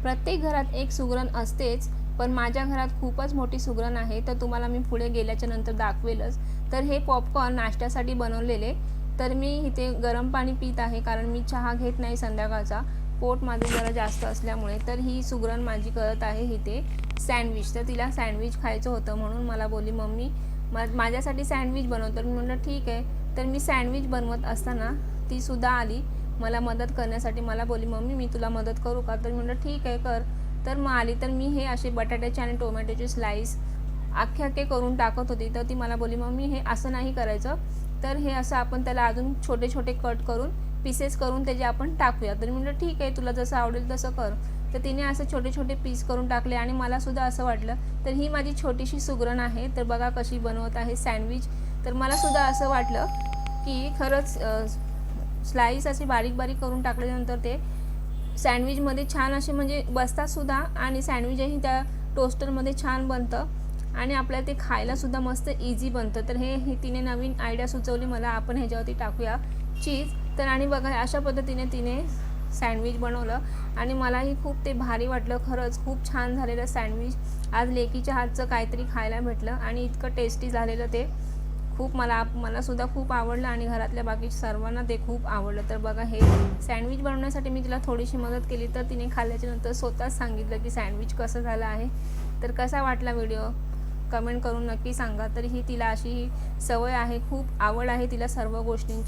प्रत्येक घरात एक सुगरण असतेच, पण माझ्या घरात खूपच मोठी सुगरण आहे, तर तुम्हाला मी पुढे गेल्याच्या नंतर दाखवेलच। तर हे पॉपकॉर्न नाश्त्यासाठी बनवलेले। तर मी इथे गरम पाणी पीत आहे, कारण मी चहा घेत नाही संध्याकाळचा, पोट माझं जरा जास्त असल्यामुळे। तर ही सुगरण माझी करत आहे इथे सँडविच। तर तिला सँडविच खायचं होतं, म्हणून मला बोलली, मम्मी माझ्यासाठी सँडविच बनव। तर मी म्हटलं ठीक आहे। तर मी सँडविच बनवत असताना ती सुद्धा आली मला मदत करण्यासाठी। मला बोलली, मम्मी मी तुला मदत करू का? तर मी म्हटलं ठीक आहे कर। तर मग आली, तर मी हे असे बटाट्याचे आणि टोमॅटोचे स्लाइस अख्खे करून टाकत होती। तर ती मला बोलली, मम्मी हे असं नाही करायचं, तर हे असं आपण त्याला अजून छोटे छोटे कट करून पीसेस करून त्याचे आपण टाकूया। तर मी म्हटलं ठीक आहे, तुला जसं आवडेल तसं कर। तर तिने असं छोटे छोटे पीस करून टाकले आणि मला सुद्धा असं वाटलं, तर ही माझी छोटीशी सुगरण आहे, तर बघा कशी बनवत आहे सँडविच। तर मला सुद्धा असं वाटलं की खरंच स्लाइस असे बारीक बारीक करून टाकल्यानंतर ते सँडविचमध्ये छान असे म्हणजे बसतात सुद्धा, आणि सँडविचही त्या टोस्टरमध्ये छान बनतं आणि आपल्याला ते खायला सुद्धा मस्त इझी बनतं। तर हे तिने नवीन आयडिया सुचवली मला, आपण ह्याच्यावरती टाकूया चीज। तर आणि बघा अशा पद्धतीने तिने सँडविच बनवलं आणि मलाही खूप ते भारी वाटलं। खरंच खूप छान झालेलं सँडविच। आज लेकीच्या हातचं काहीतरी खायला भेटलं आणि इतकं टेस्टी झालेलं ते, खूप मला सुद्धा खूप आवडलं आणि घरातल्या बाकी सर्वांना ते खूप आवडलं। तर बघा हे सँडविच बनवण्यासाठी मी तिला थोडीशी मदत केली, तर तिने खाल्ल्याच्या नंतर स्वतःच सांगितलं की सँडविच कसं झालं आहे। तर कसा वाटला व्हिडिओ कमेंट करून नक्की सांगा। तर ही तिला अशी सवय आहे, खूप आवड आहे तिला सर्व गोष्टींची।